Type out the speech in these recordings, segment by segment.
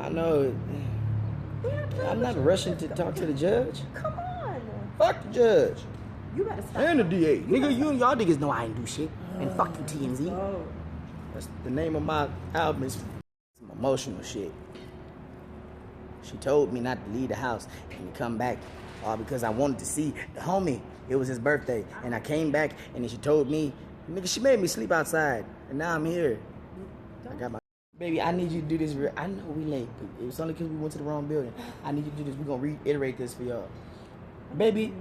I know. I'm not rushing to talk to the judge. Come on. Fuck the judge. You better stop. And the DA. Nigga, you and y'all niggas know I ain't do shit. And fuck you, TMZ. Oh. That's the name of my album is some emotional shit. She told me not to leave the house and come back all because I wanted to see the homie. It was his birthday. And I came back and then she told me, nigga, she made me sleep outside. And now I'm here. I got my... Baby, I need you to do this. I know we late, but it was only because we went to the wrong building. I need you to do this. We're going to reiterate this for y'all. Baby.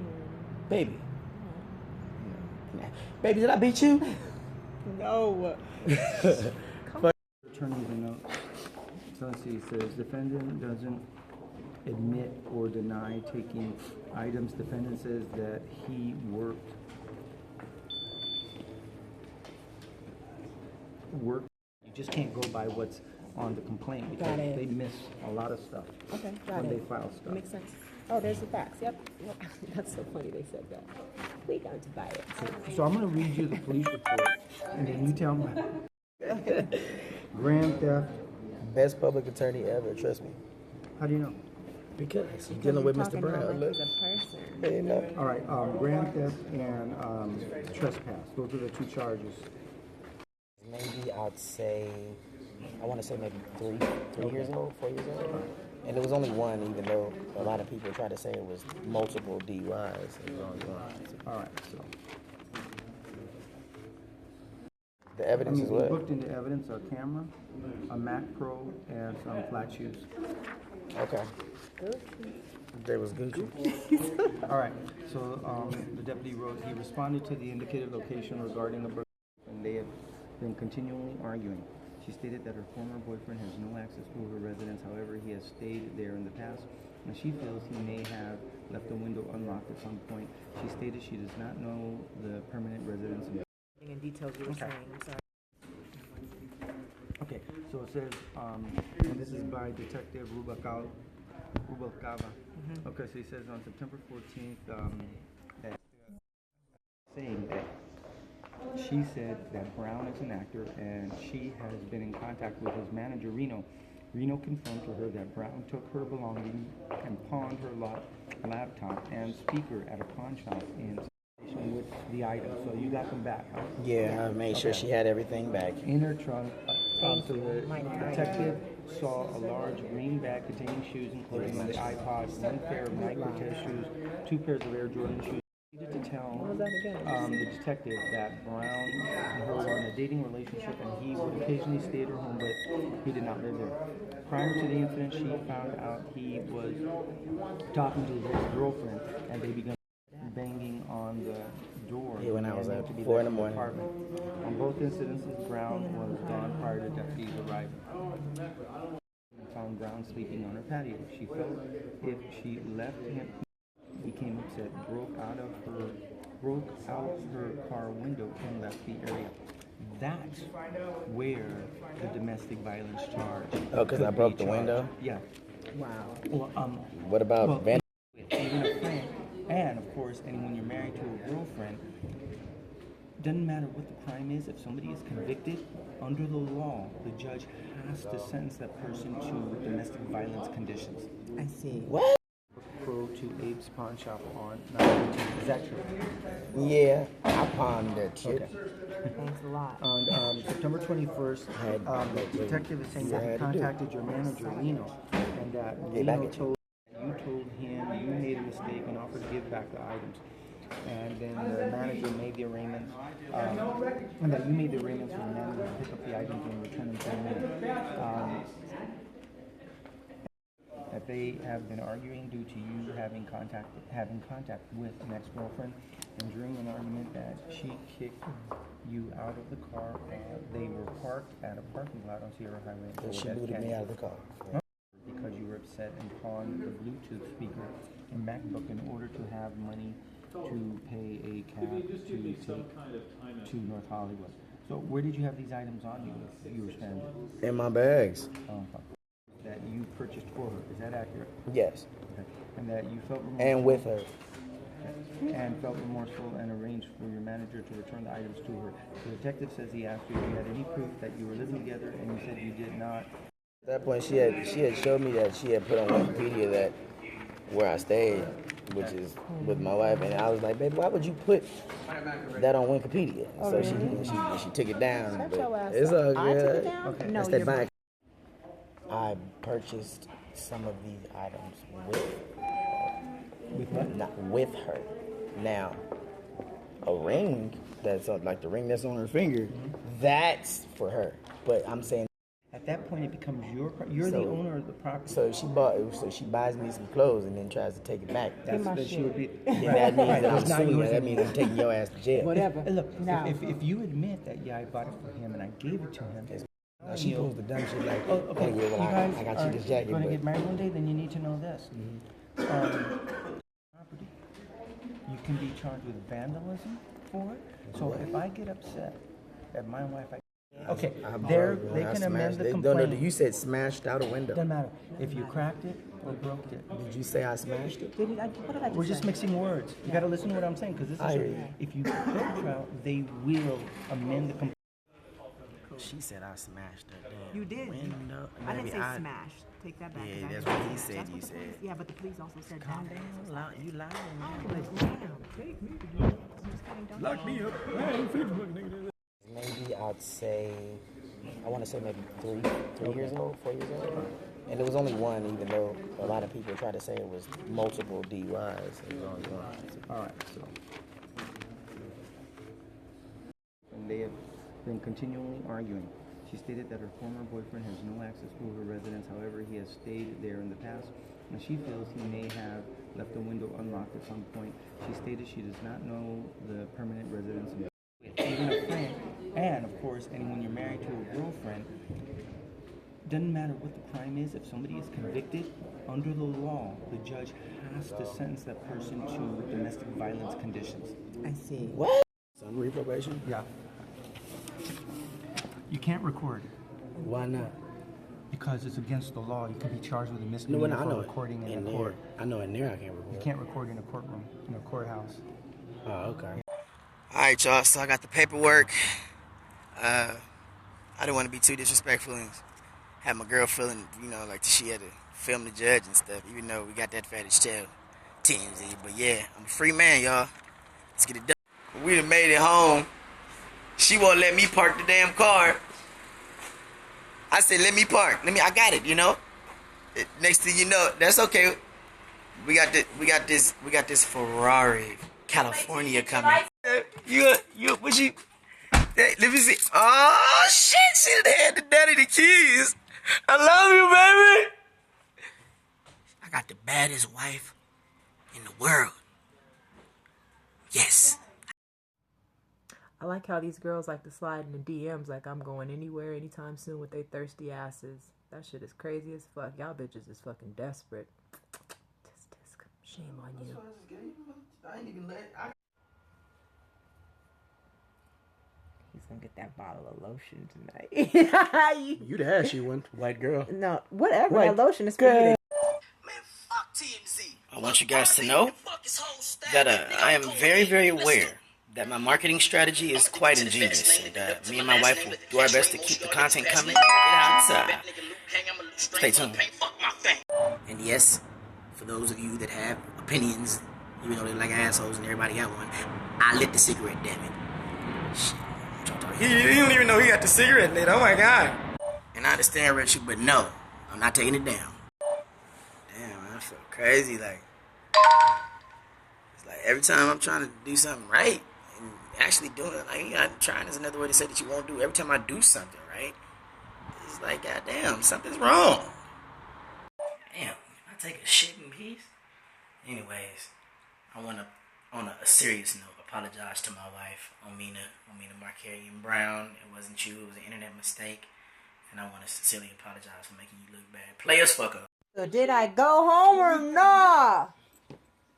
Baby, did I beat you? No. Attorney the note. So let's see, it says defendant doesn't admit or deny taking items. Defendant says that he worked. You just can't go by what's on the complaint because they miss a lot of stuff. Okay, got when it. they file stuff. Makes sense. Oh, there's the facts. Yep. That's so funny they said that. We got to buy it. So I'm going to read you the police report, and then you tell me. Grand theft. Best public attorney ever, trust me. How do you know? Because you're dealing with Mr. Brown. Look. Hey, no. All right, grand theft and trespass. Those are the two charges. Maybe I'd say, I want to say maybe 3 years old, 4 years old. And there was only one, even though a lot of people try to say it was multiple DUIs. It was only one. All right, so. The evidence is what? We looked into evidence, a camera, a Mac Pro, and some flat shoes. Okay. There was Gucci. All right, so the deputy wrote, he responded to the indicated location regarding the birth, and they have been continually arguing. She stated that her former boyfriend has no access to her residence. However, he has stayed there in the past, and she feels he may have left the window unlocked at some point. She stated she does not know the permanent residence. In details you were saying, I'm sorry. Okay, so it says, and this is by Detective Rubalcaba. Okay, so he says on September 14th, that saying that she said that Brown is an actor and she has been in contact with his manager, Reno. Reno confirmed to her that Brown took her belongings and pawned her laptop and speaker at a pawn shop in with the items. So you got them back, huh? Yeah, I made sure she had everything back. In her trunk, so the detective saw a large green bag containing shoes and clothing, the iPod, one pair of Nike Cortez shoes, 2 pairs of Air Jordan shoes. To tell the detective that Brown and her were in a dating relationship and he would occasionally stay at her home, but he did not live there. Prior to the incident, she found out he was talking to his girlfriend and they began banging on the door. Yeah, when I was at 4 in the morning. Apartment. On both incidences, Brown was gone prior to deputies arriving. Found Brown sleeping on her patio. She felt if she left him, he became upset, broke out her car window and left the area. That's where the domestic violence charge. Oh, because I broke the window? Yeah. Wow. Well, what about even a friend, and of course, anyone you're married to a girlfriend, doesn't matter what the crime is. If somebody is convicted, under the law, the judge has to sentence that person to domestic violence conditions. I see. What? Pro to Abe's Pawn Shop on 9/18. Is that true? Yeah, I pawned that shit. Okay. Thanks a lot. On September 21st, the detective is saying that he contacted your manager, Reno, and that Reno told him you made a mistake and offered to give back the items. And then the manager made the arrangements, and that you made the arrangements for the manager to pick up the items and return them to him. That they have been arguing due to you having contact with an ex-girlfriend, and during an argument that she kicked you out of the car. They were parked at a parking lot on Sierra Highway. She booted me out of the car. Yeah. Because you were upset and pawned the Bluetooth speaker and MacBook in order to have money to pay a cab to take to North Hollywood. So where did you have these items on you if you were stranded? In my bags. That you purchased for her. Is that accurate? Yes. Okay. And that you felt remorseful. And with her. Okay. And felt remorseful and arranged for your manager to return the items to her. The detective says he asked you if you had any proof that you were living together, and you said you did not. At that point, she had showed me that she had put on Wikipedia that where I stayed, which is with my wife, and I was like, baby, why would you put that on Wikipedia? Oh, So really? she took it down. Shut But your ass it's up. all I took it good. down? Okay. No, That's that you're bike. I purchased some of these items not with her. Now, a ring that's like the ring that's on her finger, that's for her. But I'm saying. At that point, it becomes you're the owner of the property. So she buys me some clothes and then tries to take it back. That she would be. That means that I'm It's not suing her. yours That means I'm taking your ass to jail. Whatever. Hey, look, No. if you admit that, yeah, I bought it for him and I gave it to him. No, she pulls the dumb shit like, Oh, okay. yeah, well, You guys I got you this jacket. going to But get married one day, then you need to know this. Property. You can be charged with vandalism for it. So if I get upset at my wife, they can amend the complaint. No, you said smashed out a window. Doesn't matter. If you cracked it or broke it. Did you say I smashed it? What did I We're just mixing words. You got to listen to what I'm saying because this I hear is you. if you go to trial, they will amend the complaint. She said I smashed her damn You did. window. I didn't Maybe say smash. Take that back. 'cause Yeah, I that's didn't what he say said. That's You what the said. police- Yeah, but the police also said Calm that. down. You lying. Oh, but damn. Take me to jail. Just kidding, don't Lock me up. Maybe I'd say, I want to say maybe 3 years old, 4 years old. And it was only one, even though a lot of people try to say it was multiple DUIs. It was only one. All right, so. And they have been continually arguing. She stated that her former boyfriend has no access to her residence. However, he has stayed there in the past, and she feels he may have left the window unlocked at some point. She stated she does not know the permanent residence of even a friend, and of course, anyone you're married to a girlfriend. Doesn't matter what the crime is. If somebody is convicted under the law, the judge has to sentence that person to domestic violence conditions. I see. What? Some reprobation? Yeah. You can't record Why not? because it's against the law. You can be charged with a No, misdemeanor I for know recording in a there. court. I know in there I can't record. You can't record in a courtroom, in a courthouse. Oh, okay. All right, y'all. So I got the paperwork. I didn't want to be too disrespectful and have my girl feeling, like she had to film the judge and stuff, even though we got that fetish tail, TMZ. But yeah, I'm a free man, y'all. Let's get it done. We done made it home. She won't let me park the damn car. I said, let me park. I got it, Next thing you know, that's okay. We got this Ferrari California coming. Hey, let me see. Oh shit, she done had the daddy the keys. I love you, baby. I got the baddest wife in the world. Yes. I like how these girls like to slide in the DMs like I'm going anywhere anytime soon with they thirsty asses. That shit is crazy as fuck. Y'all bitches is fucking desperate. Shame on you. He's gonna get that bottle of lotion tonight. You the ashy one, white girl. No, whatever. White That lotion is girl. pretty. Man, fuck TMZ. I want you guys to know that I am very, very aware that my marketing strategy is quite ingenious. And me and my wife will do our best to keep the content coming. Get outside. Stay tuned. And yes, for those of you that have opinions, even though they're like assholes and everybody got one, I lit the cigarette, damn it. Shit. He don't even know he got the cigarette lit. Oh my god. And I understand, Richard, but no, I'm not taking it down. Damn, I feel crazy. It's like every time I'm trying to do something right and actually doing it, trying is another way to say that you won't do. Every time I do something right, it's like, goddamn, something's wrong. Damn, can I take a shit in peace? Anyways, I want to, on a serious note, apologize to my wife, Omina Markarian Brown. It wasn't you, it was an internet mistake. And I want to sincerely apologize for making you look bad. Players, fuck up. So did I go home or no?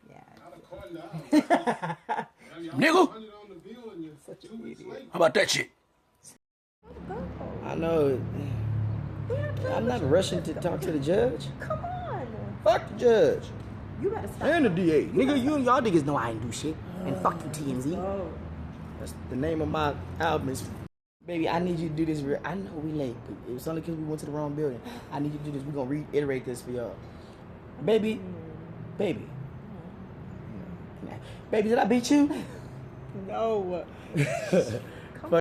Yeah. Nigga, how about that shit? I know. I'm not rushing to talk to the judge. Come on. Fuck the judge. You better stop. And the DA. Nigga, y'all niggas know I ain't do shit. And fuck you, TMZ. That's the name of my album is Baby, I need you to do this. I know we late. It was only because we went to the wrong building. I need you to do this. We're going to reiterate this for y'all. Baby. Baby. Baby, did I beat you? No.